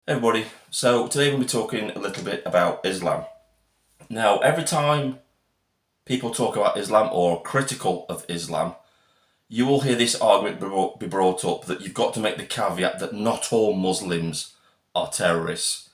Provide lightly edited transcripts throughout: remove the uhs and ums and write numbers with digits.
Hey everybody, so today we'll be talking a little bit about Islam. Now, every time people talk about Islam or critical of Islam, you will hear this argument be brought up that you've got to make the caveat that not all Muslims are terrorists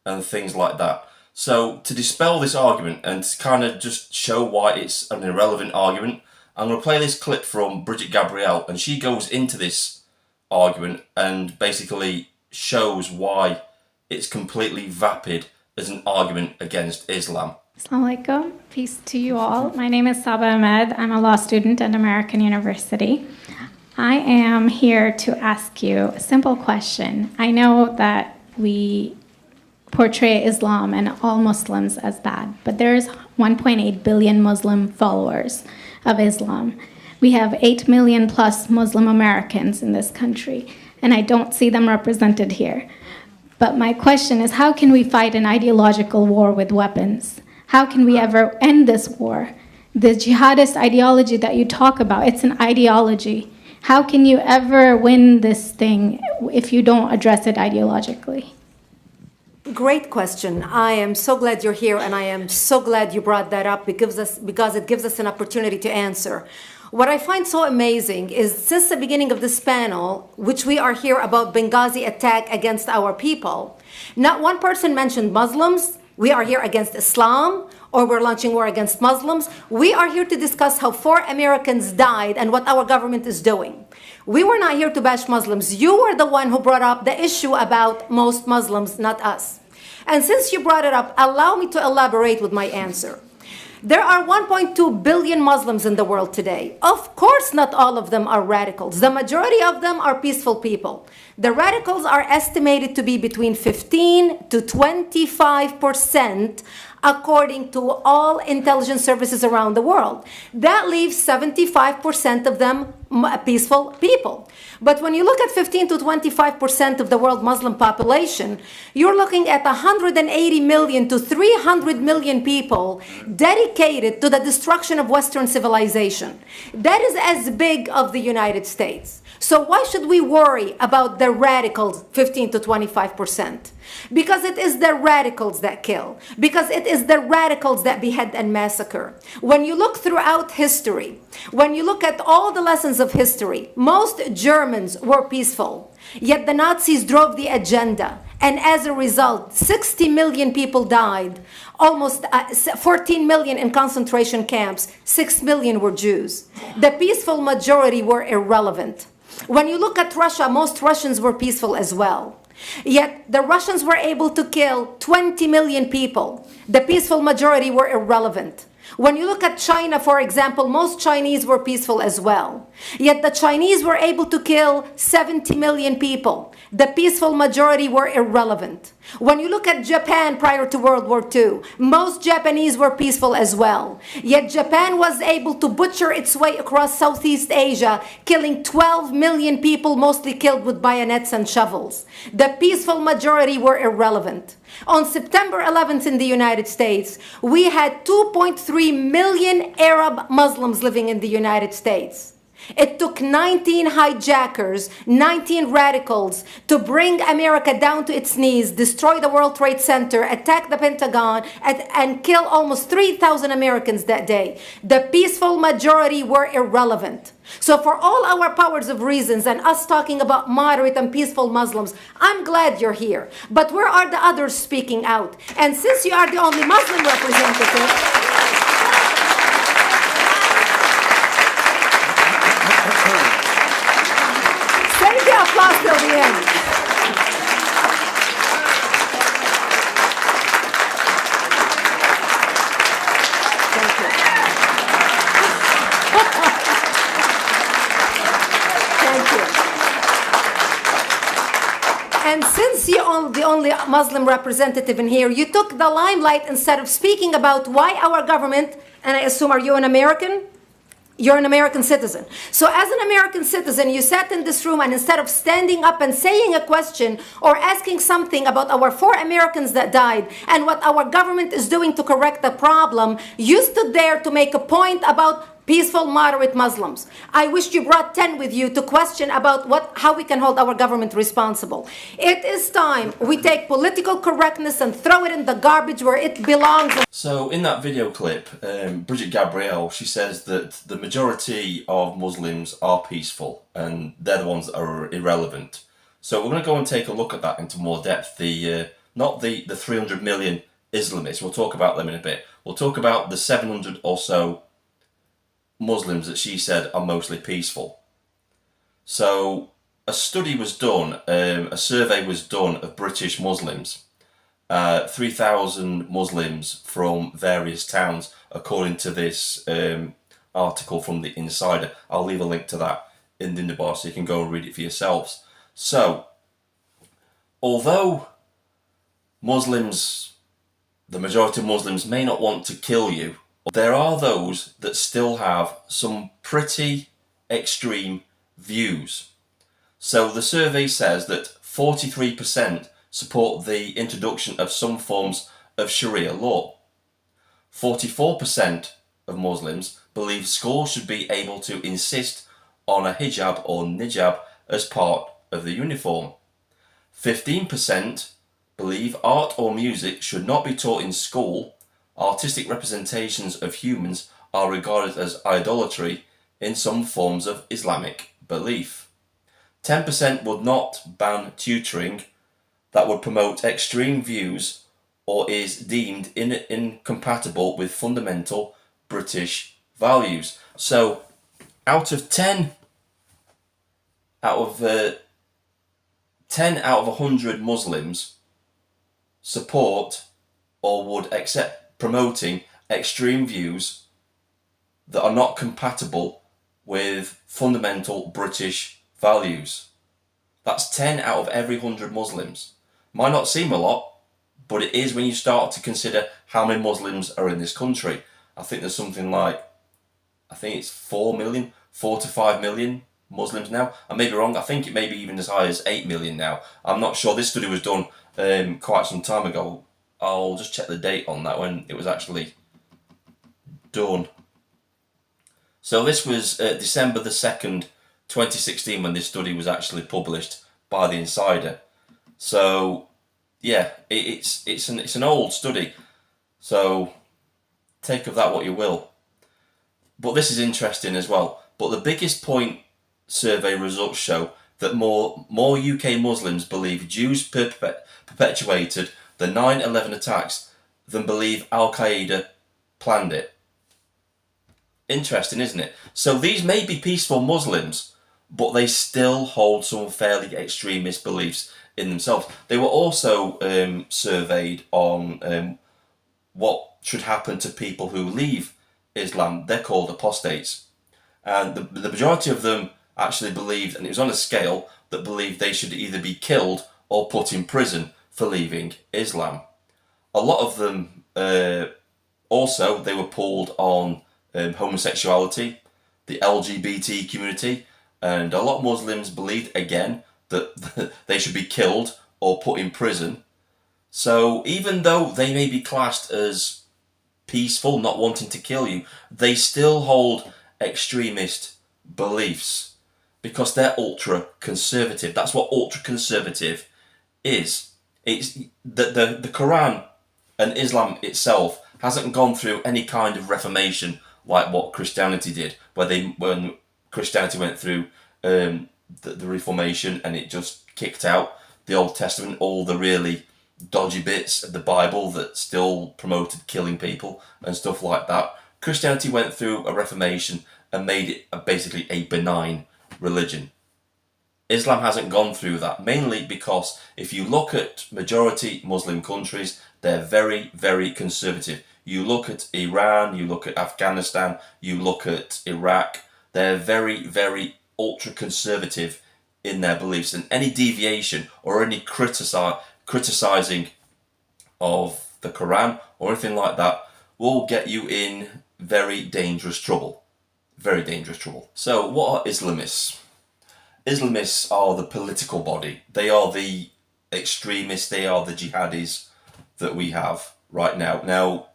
and things like that. So, to dispel this argument and to kind of just show why it's an irrelevant argument, I'm going to play this clip from Bridget Gabrielle, and she goes into this argument and basically shows why it's completely vapid as an argument against Islam. Assalamu alaikum. Peace to you all. My name is Saba Ahmed. I'm a law student at American University. I am here to ask you a simple question. I know that we portray Islam and all Muslims as bad, but there's 1.8 billion Muslim followers of Islam. We have 8 million plus Muslim Americans in this country, and I don't see them represented here. But my question is, how can we fight an ideological war with weapons? How can we ever end this war? The jihadist ideology that you talk about, it's an ideology. How can you ever win this thing if you don't address it ideologically? Great question. I am so glad you're here, and I am so glad you brought that up because it gives us an opportunity to answer. What I find so amazing is since the beginning of this panel, which we are here about Benghazi attack against our people, not one person mentioned Muslims. We are here against Islam, or we're launching war against Muslims. We are here to discuss how 4 Americans died and what our government is doing. We were not here to bash Muslims. You were the one who brought up the issue about most Muslims, not us. And since you brought it up, allow me to elaborate with my answer. There are 1.2 billion Muslims in the world today. Of course, not all of them are radicals. The majority of them are peaceful people. The radicals are estimated to be between 15 to 25%, according to all intelligence services around the world. That leaves 75% of them peaceful people. But when you look at 15 to 25% of the world Muslim population, you're looking at 180 million to 300 million people dedicated to the destruction of Western civilization. That is as big of the United States. So why should we worry about the radicals, 15 to 25%? Because it is the radicals that kill. Because it is the radicals that behead and massacre. When you look throughout history, when you look at all the lessons of history, most Germans were peaceful. Yet the Nazis drove the agenda. And as a result, 60 million people died. Almost 14 million in concentration camps. 6 million were Jews. The peaceful majority were irrelevant. When you look at Russia, most Russians were peaceful as well. Yet the Russians were able to kill 20 million people. The peaceful majority were irrelevant. When you look at China, for example, most Chinese were peaceful as well. Yet the Chinese were able to kill 70 million people. The peaceful majority were irrelevant. When you look at Japan prior to World War II, most Japanese were peaceful as well. Yet Japan was able to butcher its way across Southeast Asia, killing 12 million people, mostly killed with bayonets and shovels. The peaceful majority were irrelevant. On September 11th in the United States, we had 2.3 million Arab Muslims living in the United States. It took 19 hijackers, 19 radicals to bring America down to its knees, destroy the World Trade Center, attack the Pentagon, and kill almost 3,000 Americans that day. The peaceful majority were irrelevant. So for all our powers of reasons and us talking about moderate and peaceful Muslims, I'm glad you're here. But where are the others speaking out? And since you are the only Muslim representative, save the applause till the end. Thank you. And since you're the only Muslim representative in here, you took the limelight instead of speaking about why our government, and I assume, are you an American? You're an American citizen. So as an American citizen, you sat in this room and instead of standing up and saying a question or asking something about our 4 Americans that died and what our government is doing to correct the problem, you stood there to make a point about peaceful, moderate Muslims. I wish you brought 10 with you to question about how we can hold our government responsible. It is time we take political correctness and throw it in the garbage where it belongs. So in that video clip, Bridget Gabrielle, she says that the majority of Muslims are peaceful and they're the ones that are irrelevant. So we're going to go and take a look at that into more depth. Not the 300 million Islamists, we'll talk about them in a bit. We'll talk about the 700 or so Muslims that she said are mostly peaceful. So a study was done, a survey was done of British Muslims. 3,000 Muslims from various towns, according to this article from the Insider. I'll leave a link to that in the bar so you can go and read it for yourselves. So, although Muslims, the majority of Muslims may not want to kill you, there are those that still have some pretty extreme views. So the survey says that 43% support the introduction of some forms of Sharia law. 44% of Muslims believe schools should be able to insist on a hijab or nijab as part of the uniform. 15% believe art or music should not be taught in school. Artistic representations of humans are regarded as idolatry in some forms of Islamic belief. 10% would not ban tutoring that would promote extreme views or is deemed incompatible with fundamental British values. So, out of 10 out of 100 Muslims support or would accept promoting extreme views that are not compatible with fundamental British values. That's 10 out of every 100 Muslims. Might not seem a lot, but it is when you start to consider how many Muslims are in this country. I think there's something like, I think it's 4 to 5 million Muslims now. I may be wrong, I think it may be even as high as 8 million now. I'm not sure, this study was done quite some time ago. I'll just check the date on that when it was actually done. So this was December the 2nd, 2016 when this study was actually published by the Insider. So yeah, it's an old study. So take of that what you will. But this is interesting as well. But the biggest point survey results show that more UK Muslims believe Jews perpetuated the 9/11 attacks than believe Al-Qaeda planned it. Interesting, isn't it? So these may be peaceful Muslims, but they still hold some fairly extremist beliefs in themselves. They were also surveyed on what should happen to people who leave Islam. They're called apostates. And the majority of them actually believed, and it was on a scale, that believed they should either be killed or put in prison for leaving Islam. A lot of them also, they were pulled on homosexuality, the LGBT community, and a lot of Muslims believed, again, that they should be killed or put in prison. So even though they may be classed as peaceful, not wanting to kill you, they still hold extremist beliefs because they're ultra-conservative. That's what ultra-conservative is. It's the Quran and Islam itself hasn't gone through any kind of reformation like what Christianity did, when Christianity went through the Reformation and it just kicked out the Old Testament, all the really dodgy bits of the Bible that still promoted killing people and stuff like that. Christianity went through a Reformation and made it basically a benign religion. Islam hasn't gone through that, mainly because if you look at majority Muslim countries, they're very, very conservative. You look at Iran, you look at Afghanistan, you look at Iraq, they're very, very ultra-conservative in their beliefs, and any deviation or any criticising of the Quran or anything like that will get you in very dangerous trouble. Very dangerous trouble. So what are Islamists? Islamists are the political body. They are the extremists, they are the jihadis that we have right now. Now,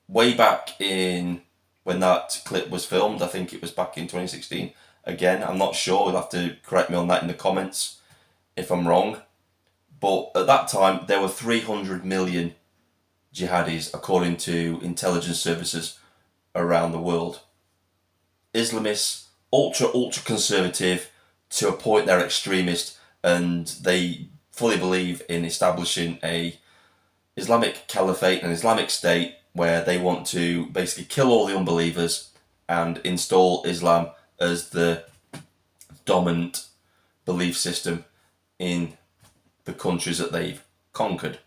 way back in when that clip was filmed. I think it was back in 2016. Again, I'm not sure. You'll have to correct me on that in the comments if I'm wrong. But at that time, there were 300 million jihadis, according to intelligence services around the world. Islamists, ultra conservative, to a point they're extremist, and they fully believe in establishing a Islamic caliphate, an Islamic state, where they want to basically kill all the unbelievers and install Islam as the dominant belief system in the countries that they've conquered.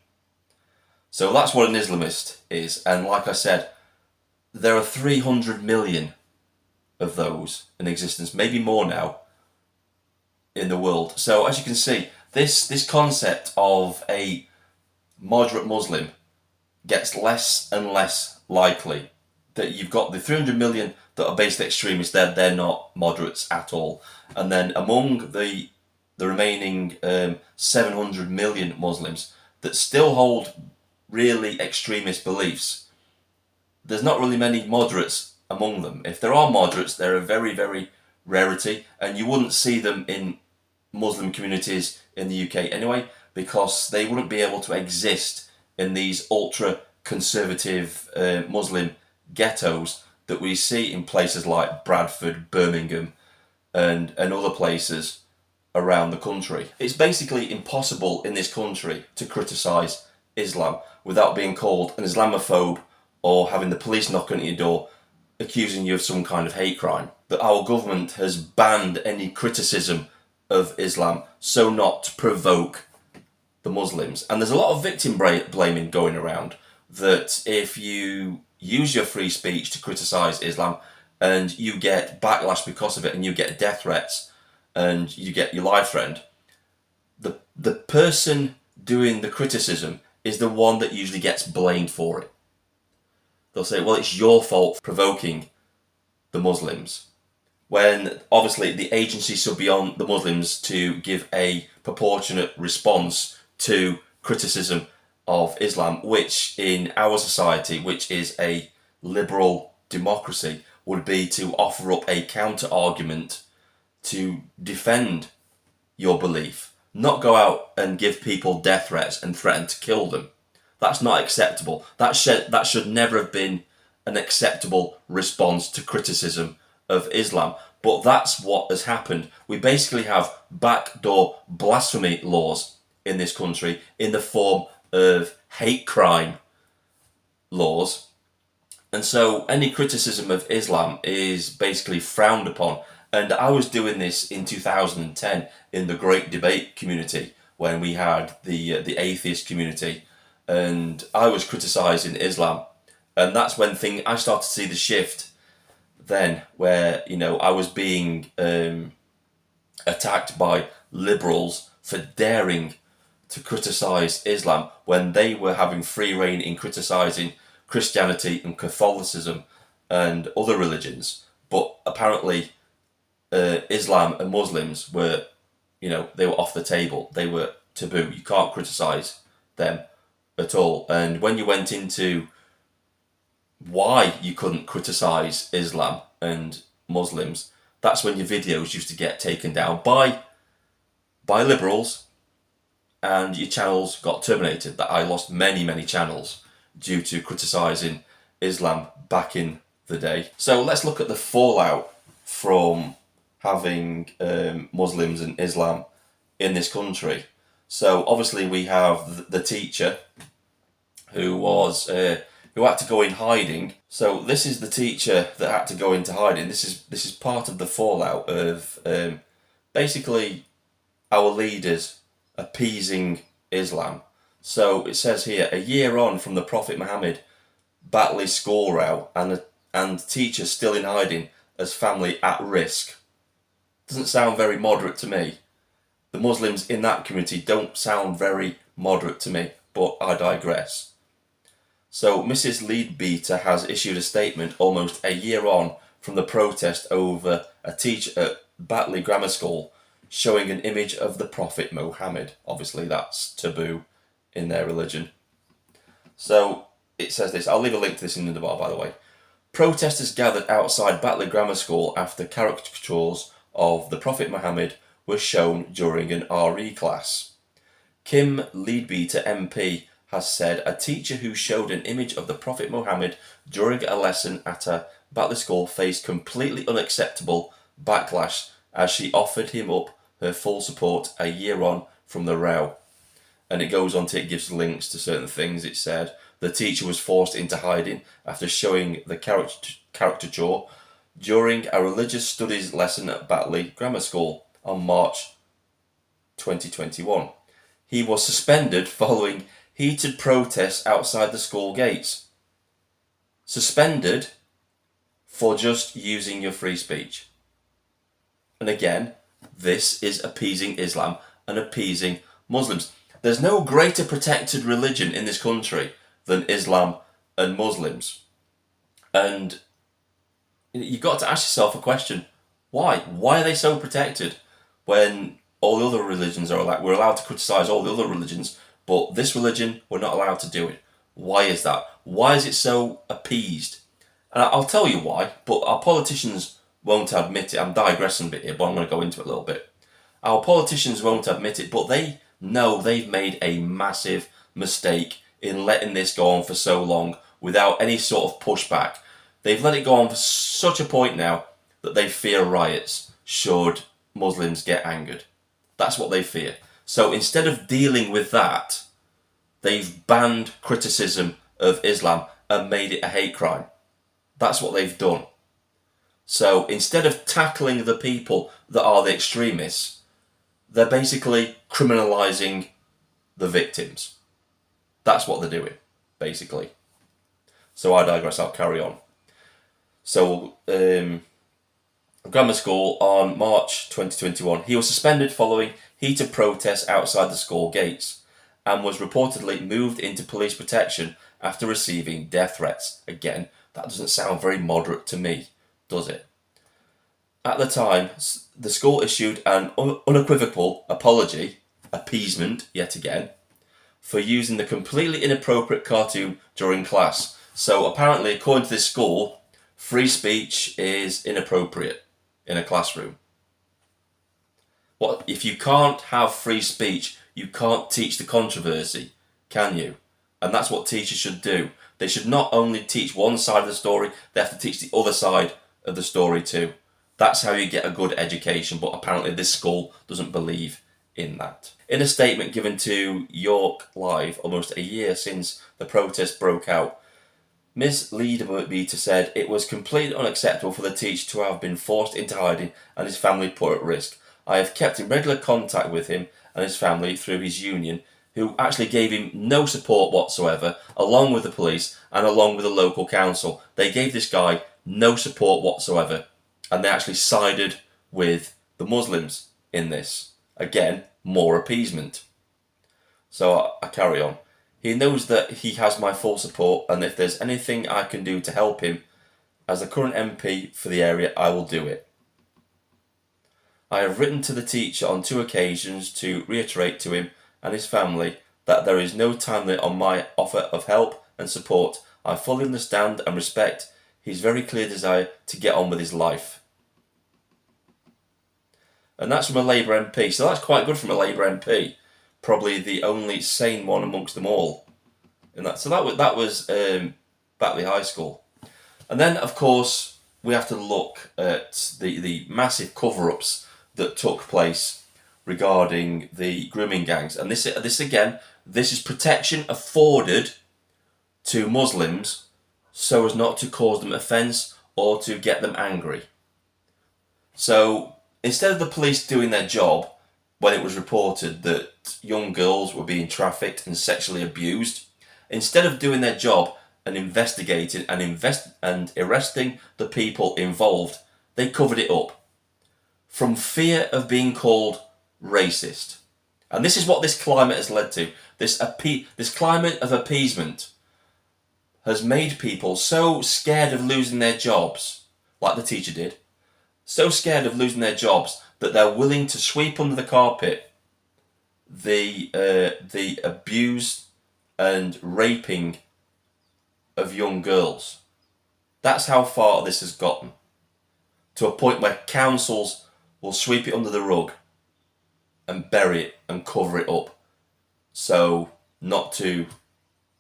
So that's what an Islamist is. And like I said, there are 300 million of those in existence, maybe more now, in the world. So as you can see, this concept of a moderate Muslim gets less and less likely. That you've got the 300 million that are basically extremists, they're not moderates at all. And then among the remaining 700 million Muslims that still hold really extremist beliefs, there's not really many moderates among them. If there are moderates, they're a very, very rarity, and you wouldn't see them in Muslim communities in the UK anyway, because they wouldn't be able to exist in these ultra conservative Muslim ghettos that we see in places like Bradford, Birmingham, and other places around the country. It's basically impossible in this country to criticise Islam without being called an Islamophobe or having the police knock on your door accusing you of some kind of hate crime. But our government has banned any criticism of Islam so not to provoke the Muslims. And there's a lot of victim blaming going around, that if you use your free speech to criticise Islam and you get backlash because of it and you get death threats and you get your life threatened, the person doing the criticism is the one that usually gets blamed for it. They'll say, well, it's your fault for provoking the Muslims, when obviously the agency should be on the Muslims to give a proportionate response to criticism of Islam, which in our society, which is a liberal democracy, would be to offer up a counter argument to defend your belief, not go out and give people death threats and threaten to kill them. That's not acceptable. That should never have been an acceptable response to criticism of Islam. But that's what has happened. We basically have backdoor blasphemy laws in this country in the form of hate crime laws. And so any criticism of Islam is basically frowned upon. And I was doing this in 2010 in the Great Debate community, when we had the atheist community, and I was criticising Islam. And that's when I started to see the shift then, where, I was being attacked by liberals for daring to criticise Islam when they were having free reign in criticising Christianity and Catholicism and other religions. But apparently Islam and Muslims were, they were off the table. They were taboo. You can't criticise them at all. And when you went into why you couldn't criticise Islam and Muslims, that's when your videos used to get taken down by liberals, and your channels got terminated. That I lost many channels due to criticising Islam back in the day. So let's look at the fallout from having Muslims and Islam in this country. So obviously we have the teacher who had to go in hiding. So this is the teacher that had to go into hiding. This is part of the fallout of basically our leaders appeasing Islam. So it says here, a year on from the Prophet Muhammad, Batley school row, and teacher still in hiding as family at risk. Doesn't sound very moderate to me. The Muslims in that community don't sound very moderate to me, but I digress. So Mrs. Leadbeater has issued a statement almost a year on from the protest over a teacher at Batley Grammar School showing an image of the Prophet Muhammad. Obviously that's taboo in their religion. So it says this, I'll leave a link to this in the bar, by the way. Protesters gathered outside Batley Grammar School after caricatures of the Prophet Muhammad were shown during an RE class. Kim Leadbeater MP has said a teacher who showed an image of the Prophet Muhammad during a lesson at a Batley school faced completely unacceptable backlash as she offered him up her full support a year on from the row. And it goes on to, it gives links to certain things. It said the teacher was forced into hiding after showing the caricature during a religious studies lesson at Batley Grammar School on March 2021. He was suspended following heated protests outside the school gates. Suspended for just using your free speech. And again, this is appeasing Islam and appeasing Muslims. There's no greater protected religion in this country than Islam and Muslims. And you've got to ask yourself a question. Why? Why are they so protected when all the other religions are like, we're allowed to criticise all the other religions, but this religion, we're not allowed to do it. Why is that? Why is it so appeased? And I'll tell you why, but our politicians won't admit it. I'm digressing a bit here, but I'm going to go into it a little bit. Our politicians won't admit it, but they know they've made a massive mistake in letting this go on for so long without any sort of pushback. They've let it go on for such a point now that they fear riots should Muslims get angered. That's what they fear. So instead of dealing with that, they've banned criticism of Islam and made it a hate crime. That's what they've done. So instead of tackling the people that are the extremists, they're basically criminalising the victims. That's what they're doing, basically. So I digress, I'll carry on. So, grammar school on March 2021. He was suspended following heated protests outside the school gates and was reportedly moved into police protection after receiving death threats. Again, that doesn't sound very moderate to me, does it? At the time, the school issued an unequivocal apology, appeasement yet again, for using the completely inappropriate cartoon during class. So apparently, according to this school, free speech is inappropriate in a classroom. What if you can't have free speech, you can't teach the controversy, can you? And that's what teachers should do. They should not only teach one side of the story, they have to teach the other side of the story too. That's how you get a good education, but apparently this school doesn't believe in that. In a statement given to York Live almost a year since the protest broke out, Ms. Leadbeater said it was completely unacceptable for the teacher to have been forced into hiding and his family put at risk. I have kept in regular contact with him and his family through his union, who actually gave him no support whatsoever, along with the police and along with the local council. They gave this guy no support whatsoever, and they actually sided with the Muslims in this. Again, more appeasement. So I carry on. He knows that he has my full support, and if there's anything I can do to help him, as the current MP for the area, I will do it. I have written to the teacher on 2 occasions to reiterate to him and his family that there is no time limit on my offer of help and support. I fully understand and respect his very clear desire to get on with his life. And that's from a Labour MP, so that's quite good from a Labour MP. Probably the only sane one amongst them all. And that was Batley High School. And then, of course, we have to look at the massive cover-ups that took place regarding the grooming gangs. And this is protection afforded to Muslims so as not to cause them offence or to get them angry. So instead of the police doing their job when it was reported that young girls were being trafficked and sexually abused, instead of doing their job and investigating and arresting the people involved, they covered it up from fear of being called racist. And this is what this climate has led to. This climate of appeasement has made people so scared of losing their jobs, like the teacher did, so scared of losing their jobs that they're willing to sweep under the carpet the abuse and raping of young girls. That's how far this has gotten. To a point where councils will sweep it under the rug and bury it and cover it up, so not to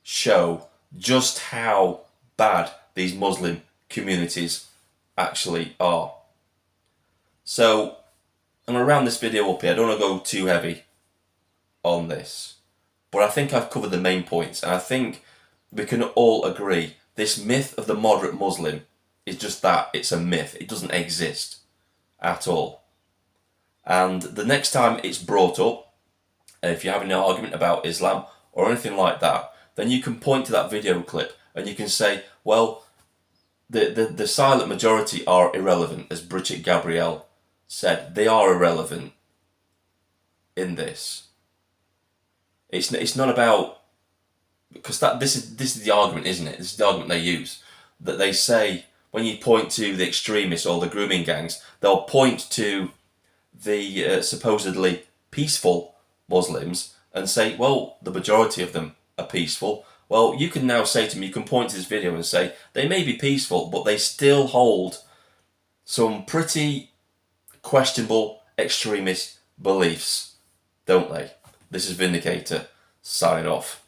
show just how bad these Muslim communities actually are. So I'm going to round this video up here. I don't want to go too heavy on this, but I think I've covered the main points, and I think we can all agree this myth of the moderate Muslim is just that. It's a myth. It doesn't exist at all. And the next time it's brought up, if you're having an argument about Islam or anything like that, then you can point to that video clip and you can say, well, the silent majority are irrelevant, as Bridget Gabrielle said. They are irrelevant in this. It's not about, because this is the argument, isn't it? This is the argument they use, that they say when you point to the extremists or the grooming gangs, they'll point to the supposedly peaceful Muslims and say, well, the majority of them are peaceful. Well, you can now say to me, you can point to this video and say, they may be peaceful, but they still hold some pretty questionable extremist beliefs, don't they? This is Vindicator, signing off.